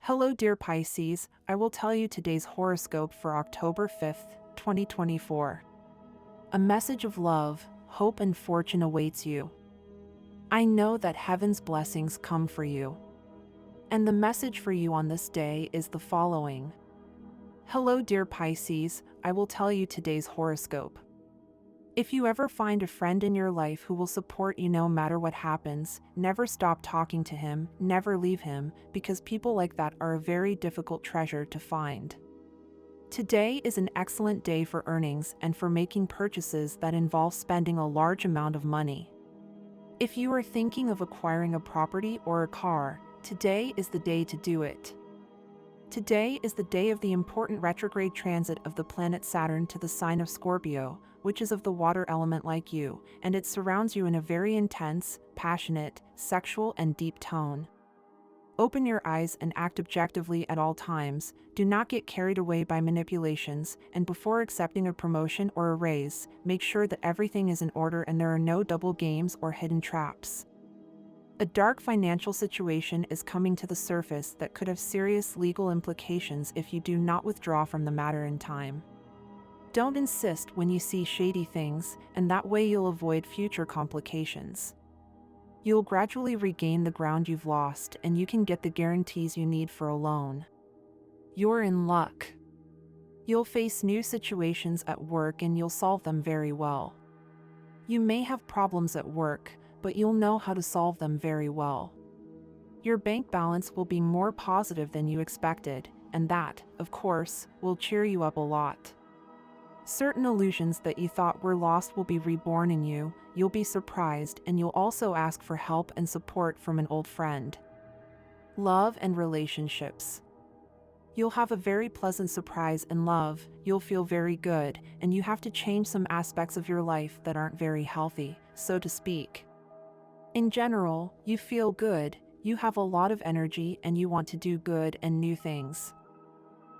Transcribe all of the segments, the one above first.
Hello, dear Pisces. I will tell you today's horoscope for October 5th, 2024. A message of love, hope, and fortune awaits you. I know that heaven's blessings come for you. And the message for you on this day is the following. Hello, dear Pisces. I will tell you today's horoscope. If you ever find a friend in your life who will support you no matter what happens, never stop talking to him, never leave him, because people like that are a very difficult treasure to find. Today is an excellent day for earnings and for making purchases that involve spending a large amount of money. If you are thinking of acquiring a property or a car, today is the day to do it. Today is the day of the important retrograde transit of the planet Saturn to the sign of Scorpio, which is of the water element like you, and it surrounds you in a very intense, passionate, sexual, and deep tone. Open your eyes and act objectively at all times. Do not get carried away by manipulations, and before accepting a promotion or a raise, make sure that everything is in order and there are no double games or hidden traps. A dark financial situation is coming to the surface that could have serious legal implications if you do not withdraw from the matter in time. Don't insist when you see shady things, and that way you'll avoid future complications. You'll gradually regain the ground you've lost, and you can get the guarantees you need for a loan. You're in luck. You'll face new situations at work and you'll solve them very well. You may have problems at work, but you'll know how to solve them very well. Your bank balance will be more positive than you expected, and that, of course, will cheer you up a lot. Certain illusions that you thought were lost will be reborn in you, you'll be surprised, and you'll also ask for help and support from an old friend. Love and relationships. You'll have a very pleasant surprise in love, you'll feel very good, and you have to change some aspects of your life that aren't very healthy, so to speak. In general, you feel good, you have a lot of energy, and you want to do good and new things.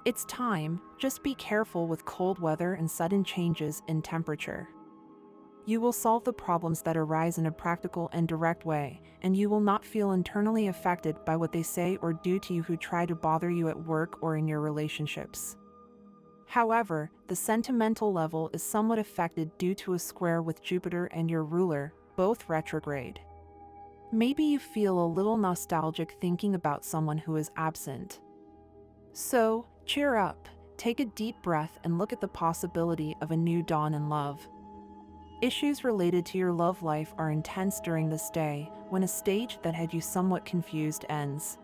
It's time, just be careful with cold weather and sudden changes in temperature. You will solve the problems that arise in a practical and direct way, and you will not feel internally affected by what they say or do to you who try to bother you at work or in your relationships. However, the sentimental level is somewhat affected due to a square with Jupiter and your ruler, both retrograde. Maybe you feel a little nostalgic thinking about someone who is absent. So, cheer up, take a deep breath and look at the possibility of a new dawn in love. Issues related to your love life are intense during this day, when a stage that had you somewhat confused ends.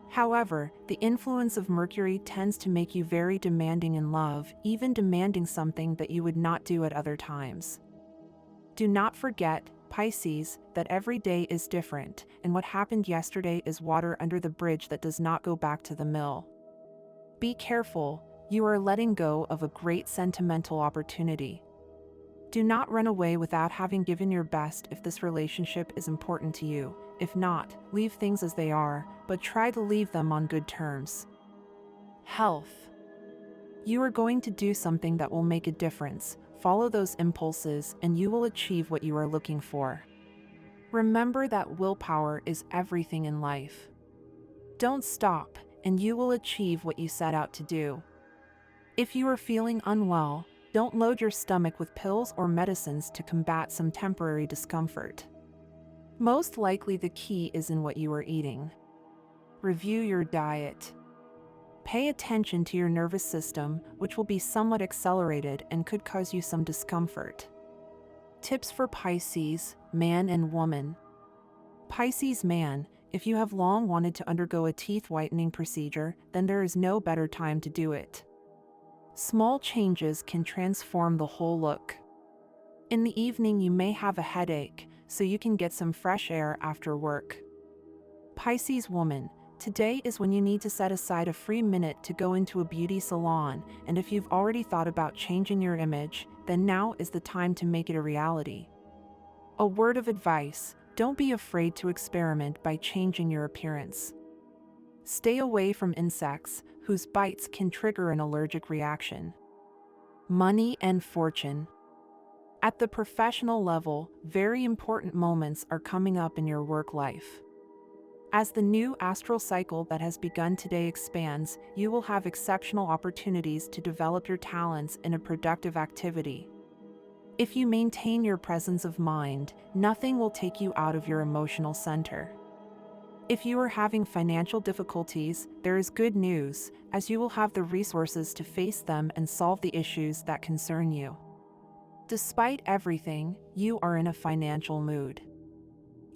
However, the influence of Mercury tends to make you very demanding in love, even demanding something that you would not do at other times. Do not forget, Pisces, that every day is different, and what happened yesterday is water under the bridge that does not go back to the mill. Be careful, you are letting go of a great sentimental opportunity. Do not run away without having given your best if this relationship is important to you. If not, leave things as they are, but try to leave them on good terms. Health. You are going to do something that will make a difference. Follow those impulses and you will achieve what you are looking for. Remember that willpower is everything in life. Don't stop, and you will achieve what you set out to do. If you are feeling unwell, don't load your stomach with pills or medicines to combat some temporary discomfort. Most likely the key is in what you are eating. Review your diet. Pay attention to your nervous system, which will be somewhat accelerated and could cause you some discomfort. Tips for Pisces, man and woman. Pisces man, if you have long wanted to undergo a teeth whitening procedure, then there is no better time to do it. Small changes can transform the whole look. In the evening you may have a headache, so you can get some fresh air after work. Pisces woman, today is when you need to set aside a free minute to go into a beauty salon, and if you've already thought about changing your image, then now is the time to make it a reality. A word of advice, don't be afraid to experiment by changing your appearance. Stay away from insects, whose bites can trigger an allergic reaction. Money and fortune. At the professional level, very important moments are coming up in your work life. As the new astral cycle that has begun today expands, you will have exceptional opportunities to develop your talents in a productive activity. If you maintain your presence of mind, nothing will take you out of your emotional center. If you are having financial difficulties, there is good news, as you will have the resources to face them and solve the issues that concern you. Despite everything, you are in a financial mood.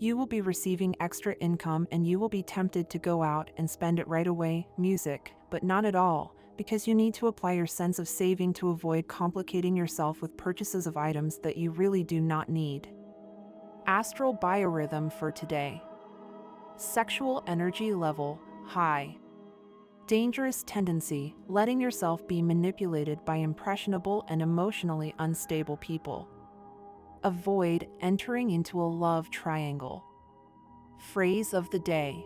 You will be receiving extra income and you will be tempted to go out and spend it right away, music, but not at all, because you need to apply your sense of saving to avoid complicating yourself with purchases of items that you really do not need. Astral biorhythm for today. Sexual energy level, high. Dangerous tendency, letting yourself be manipulated by impressionable and emotionally unstable people. Avoid entering into a love triangle. Phrase of the day.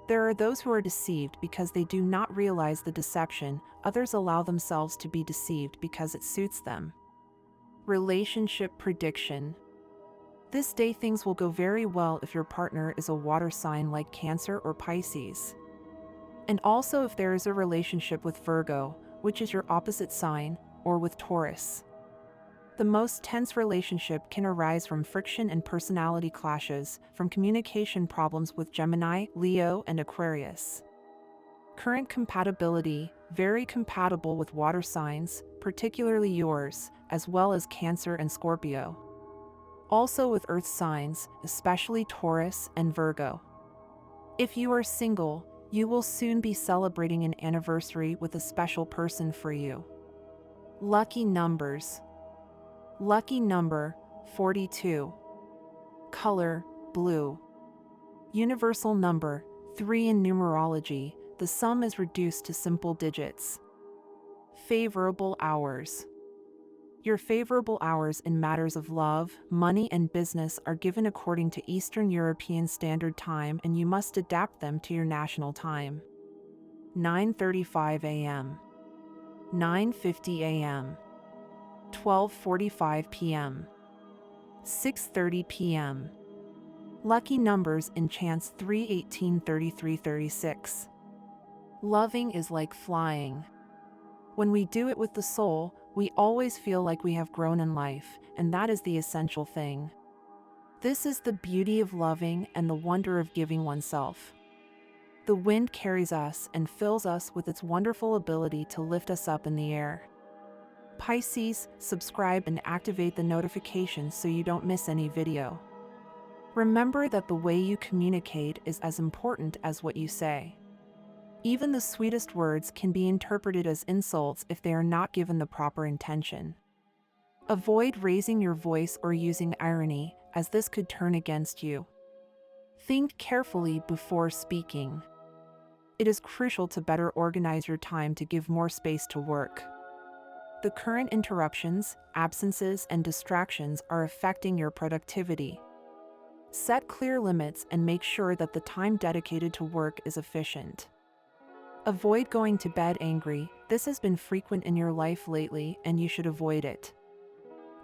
There are those who are deceived because they do not realize the deception, others allow themselves to be deceived because it suits them. Relationship prediction. This day things will go very well if your partner is a water sign like Cancer or Pisces. And also if there is a relationship with Virgo, which is your opposite sign, or with Taurus. The most tense relationship can arise from friction and personality clashes, from communication problems with Gemini, Leo, and Aquarius. Current compatibility, very compatible with water signs, particularly yours, as well as Cancer and Scorpio. Also with earth signs, especially Taurus and Virgo. If you are single, you will soon be celebrating an anniversary with a special person for you. Lucky numbers. Lucky number, 42. Color, blue. Universal number, 3 in numerology, the sum is reduced to simple digits. Favorable hours. Your favorable hours in matters of love, money, and business are given according to Eastern European Standard Time, and you must adapt them to your national time. 9:35 a.m. 9:50 a.m. 12:45 p.m. 6:30 p.m. Lucky numbers in chance 3, 18, 33, 36. Loving is like flying. When we do it with the soul, we always feel like we have grown in life, and that is the essential thing. This is the beauty of loving and the wonder of giving oneself. The wind carries us and fills us with its wonderful ability to lift us up in the air. Pisces, subscribe and activate the notifications so you don't miss any video. Remember that the way you communicate is as important as what you say. Even the sweetest words can be interpreted as insults if they are not given the proper intention. Avoid raising your voice or using irony, as this could turn against you. Think carefully before speaking. It is crucial to better organize your time to give more space to work. The current interruptions, absences, and distractions are affecting your productivity. Set clear limits and make sure that the time dedicated to work is efficient. Avoid going to bed angry. This has been frequent in your life lately, and you should avoid it.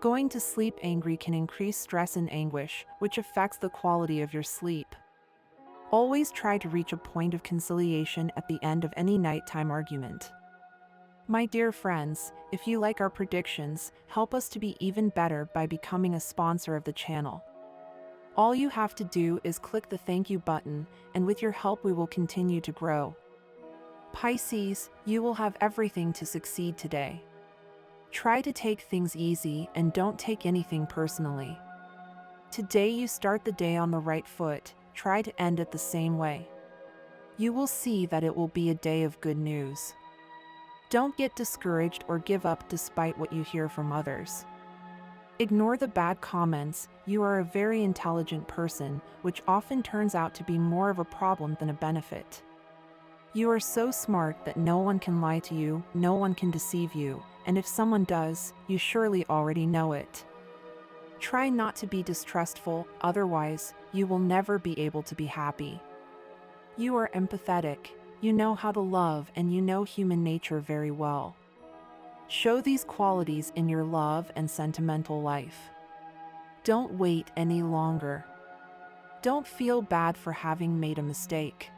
Going to sleep angry can increase stress and anguish, which affects the quality of your sleep. Always try to reach a point of conciliation at the end of any nighttime argument. My dear friends, if you like our predictions, help us to be even better by becoming a sponsor of the channel. All you have to do is click the thank you button, and with your help we will continue to grow. Pisces, you will have everything to succeed today. Try to take things easy and don't take anything personally. Today you start the day on the right foot, try to end it the same way. You will see that it will be a day of good news. Don't get discouraged or give up despite what you hear from others. Ignore the bad comments. You are a very intelligent person, which often turns out to be more of a problem than a benefit. You are so smart that no one can lie to you, no one can deceive you, and if someone does, you surely already know it. Try not to be distrustful, otherwise, you will never be able to be happy. You are empathetic, you know how to love, and you know human nature very well. Show these qualities in your love and sentimental life. Don't wait any longer. Don't feel bad for having made a mistake.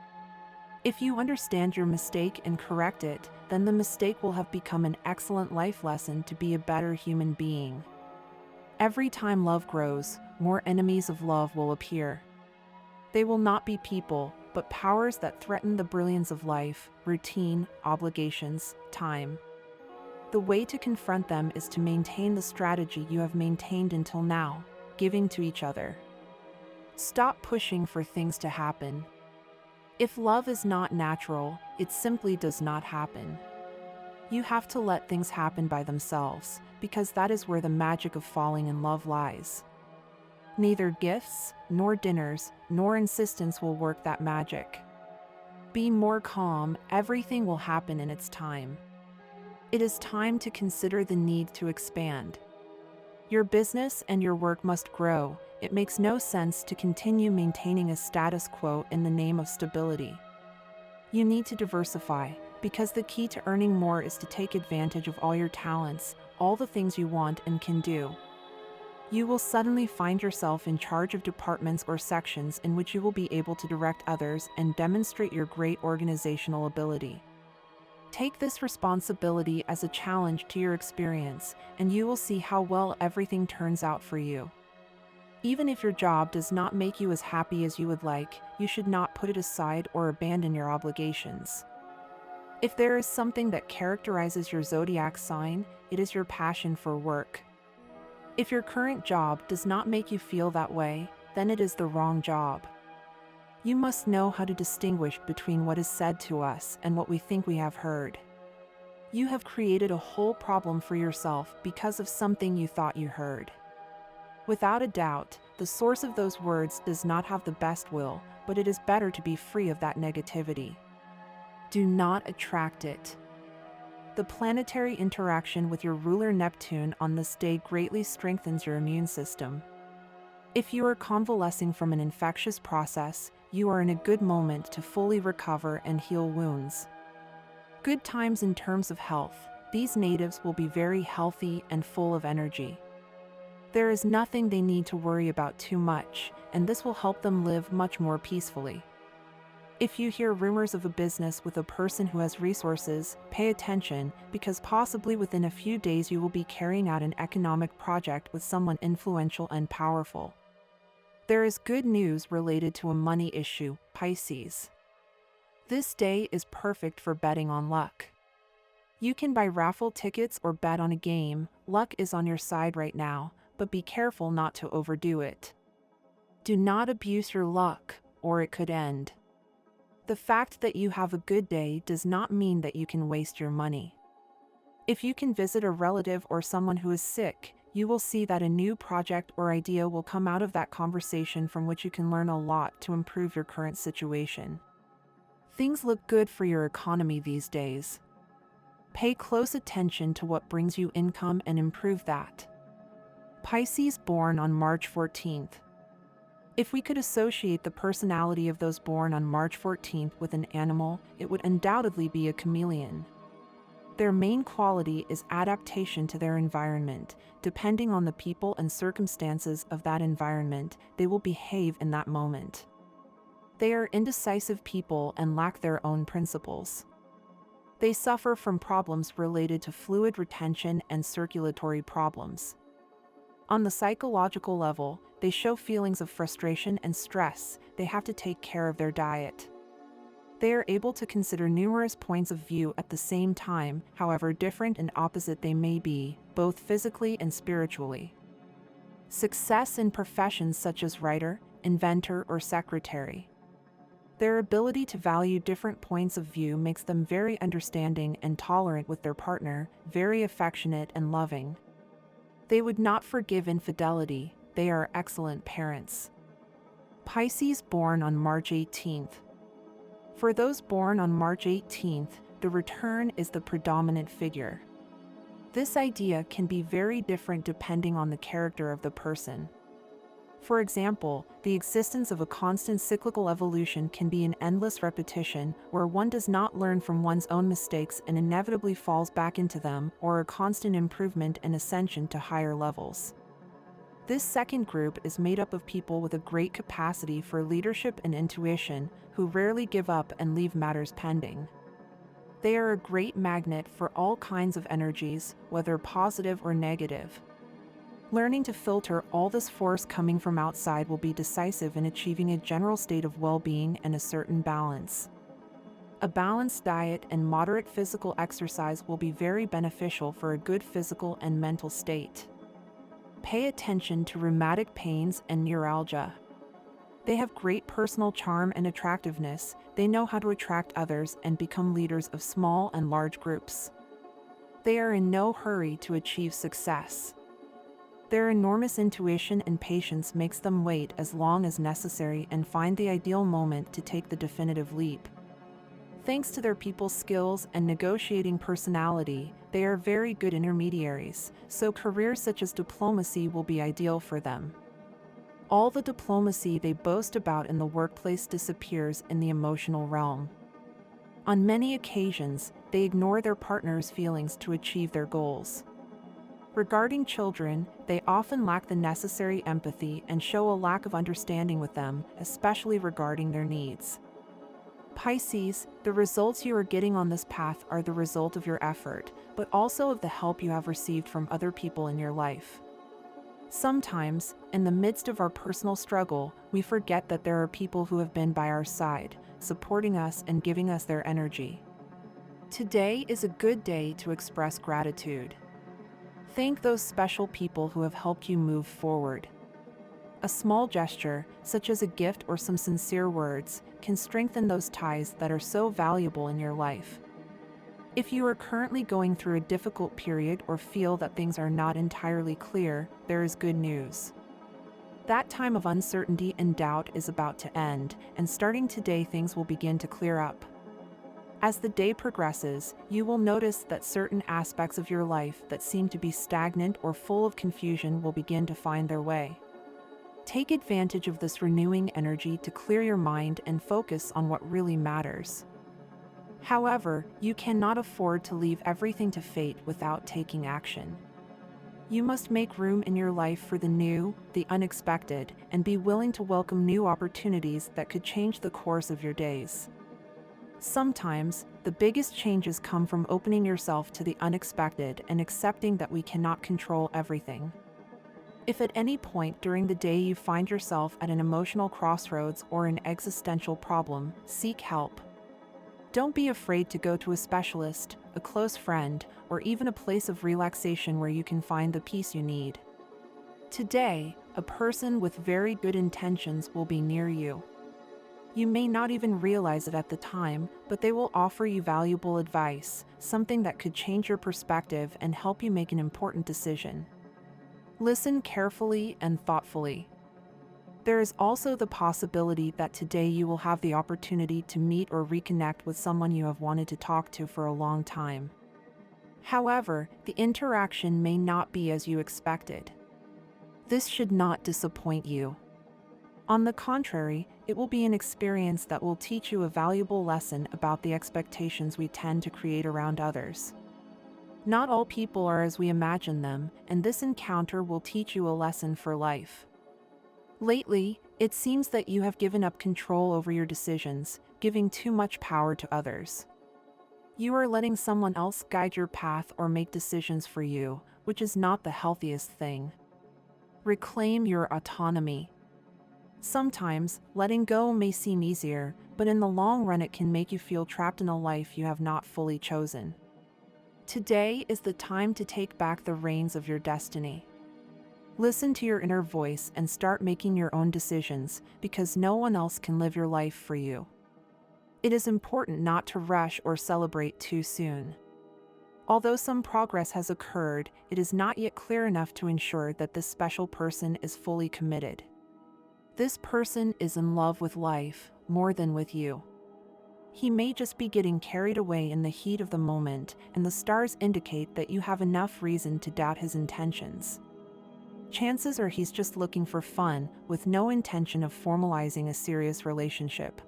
If you understand your mistake and correct it, then the mistake will have become an excellent life lesson to be a better human being. Every time love grows, more enemies of love will appear. They will not be people, but powers that threaten the brilliance of life, routine, obligations, time. The way to confront them is to maintain the strategy you have maintained until now, giving to each other. Stop pushing for things to happen. If love is not natural, it simply does not happen. You have to let things happen by themselves, because that is where the magic of falling in love lies. Neither gifts, nor dinners, nor insistence will work that magic. Be more calm, everything will happen in its time. It is time to consider the need to expand. Your business and your work must grow. It makes no sense to continue maintaining a status quo in the name of stability. You need to diversify, because the key to earning more is to take advantage of all your talents, all the things you want and can do. You will suddenly find yourself in charge of departments or sections in which you will be able to direct others and demonstrate your great organizational ability. Take this responsibility as a challenge to your experience, and you will see how well everything turns out for you. Even if your job does not make you as happy as you would like, you should not put it aside or abandon your obligations. If there is something that characterizes your zodiac sign, it is your passion for work. If your current job does not make you feel that way, then it is the wrong job. You must know how to distinguish between what is said to us and what we think we have heard. You have created a whole problem for yourself because of something you thought you heard. Without a doubt, the source of those words does not have the best will, but it is better to be free of that negativity. Do not attract it. The planetary interaction with your ruler Neptune on this day greatly strengthens your immune system. If you are convalescing from an infectious process, you are in a good moment to fully recover and heal wounds. Good times in terms of health. These natives will be very healthy and full of energy. There is nothing they need to worry about too much, and this will help them live much more peacefully. If you hear rumors of a business with a person who has resources, pay attention, because possibly within a few days you will be carrying out an economic project with someone influential and powerful. There is good news related to a money issue, Pisces. This day is perfect for betting on luck. You can buy raffle tickets or bet on a game. Luck is on your side right now, but be careful not to overdo it. Do not abuse your luck, or it could end. The fact that you have a good day does not mean that you can waste your money. If you can visit a relative or someone who is sick, you will see that a new project or idea will come out of that conversation from which you can learn a lot to improve your current situation. Things look good for your economy these days. Pay close attention to what brings you income and improve that. Pisces born on March 14th. If we could associate the personality of those born on March 14th with an animal, it would undoubtedly be a chameleon. Their main quality is adaptation to their environment. Depending on the people and circumstances of that environment, they will behave in that moment. They are indecisive people and lack their own principles. They suffer from problems related to fluid retention and circulatory problems. On the psychological level, they show feelings of frustration and stress. They have to take care of their diet. They are able to consider numerous points of view at the same time, however different and opposite they may be, both physically and spiritually. Success in professions such as writer, inventor, or secretary. Their ability to value different points of view makes them very understanding and tolerant with their partner, very affectionate and loving. They would not forgive infidelity. They are excellent parents. Pisces born on March 18th. For those born on March 18th, the return is the predominant figure. This idea can be very different depending on the character of the person. For example, the existence of a constant cyclical evolution can be an endless repetition where one does not learn from one's own mistakes and inevitably falls back into them, or a constant improvement and ascension to higher levels. This second group is made up of people with a great capacity for leadership and intuition who rarely give up and leave matters pending. They are a great magnet for all kinds of energies, whether positive or negative. Learning to filter all this force coming from outside will be decisive in achieving a general state of well-being and a certain balance. A balanced diet and moderate physical exercise will be very beneficial for a good physical and mental state. Pay attention to rheumatic pains and neuralgia. They have great personal charm and attractiveness. They know how to attract others and become leaders of small and large groups. They are in no hurry to achieve success. Their enormous intuition and patience makes them wait as long as necessary and find the ideal moment to take the definitive leap. Thanks to their people skills and negotiating personality, they are very good intermediaries, so careers such as diplomacy will be ideal for them. All the diplomacy they boast about in the workplace disappears in the emotional realm. On many occasions, they ignore their partner's feelings to achieve their goals. Regarding children, they often lack the necessary empathy and show a lack of understanding with them, especially regarding their needs. Pisces, the results you are getting on this path are the result of your effort, but also of the help you have received from other people in your life. Sometimes, in the midst of our personal struggle, we forget that there are people who have been by our side, supporting us and giving us their energy. Today is a good day to express gratitude. Thank those special people who have helped you move forward. A small gesture, such as a gift or some sincere words, can strengthen those ties that are so valuable in your life. If you are currently going through a difficult period or feel that things are not entirely clear, there is good news. That time of uncertainty and doubt is about to end, and starting today things will begin to clear up. As the day progresses, you will notice that certain aspects of your life that seem to be stagnant or full of confusion will begin to find their way. Take advantage of this renewing energy to clear your mind and focus on what really matters. However, you cannot afford to leave everything to fate without taking action. You must make room in your life for the new, the unexpected, and be willing to welcome new opportunities that could change the course of your days. Sometimes, the biggest changes come from opening yourself to the unexpected and accepting that we cannot control everything. If at any point during the day you find yourself at an emotional crossroads or an existential problem, seek help. Don't be afraid to go to a specialist, a close friend, or even a place of relaxation where you can find the peace you need. Today, a person with very good intentions will be near you. You may not even realize it at the time, but they will offer you valuable advice, something that could change your perspective and help you make an important decision. Listen carefully and thoughtfully. There is also the possibility that today you will have the opportunity to meet or reconnect with someone you have wanted to talk to for a long time. However, the interaction may not be as you expected. This should not disappoint you. On the contrary, it will be an experience that will teach you a valuable lesson about the expectations we tend to create around others. Not all people are as we imagine them, and this encounter will teach you a lesson for life. Lately, it seems that you have given up control over your decisions, giving too much power to others. You are letting someone else guide your path or make decisions for you, which is not the healthiest thing. Reclaim your autonomy. Sometimes, letting go may seem easier, but in the long run it can make you feel trapped in a life you have not fully chosen. Today is the time to take back the reins of your destiny. Listen to your inner voice and start making your own decisions, because no one else can live your life for you. It is important not to rush or celebrate too soon. Although some progress has occurred, it is not yet clear enough to ensure that this special person is fully committed. This person is in love with life, more than with you. He may just be getting carried away in the heat of the moment, and the stars indicate that you have enough reason to doubt his intentions. Chances are he's just looking for fun, with no intention of formalizing a serious relationship.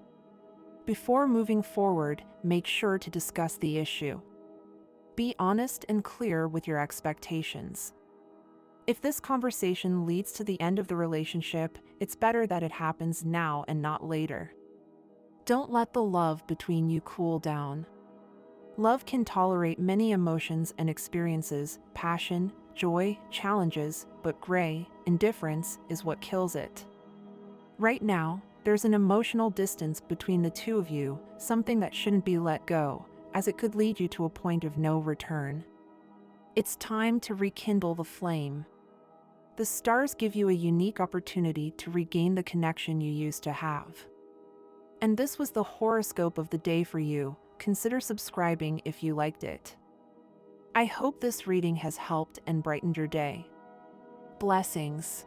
Before moving forward, make sure to discuss the issue. Be honest and clear with your expectations. If this conversation leads to the end of the relationship, it's better that it happens now and not later. Don't let the love between you cool down. Love can tolerate many emotions and experiences, passion, joy, challenges, but gray, indifference, is what kills it. Right now, there's an emotional distance between the two of you, something that shouldn't be let go, as it could lead you to a point of no return. It's time to rekindle the flame. The stars give you a unique opportunity to regain the connection you used to have. And this was the horoscope of the day for you. Consider subscribing if you liked it. I hope this reading has helped and brightened your day. Blessings.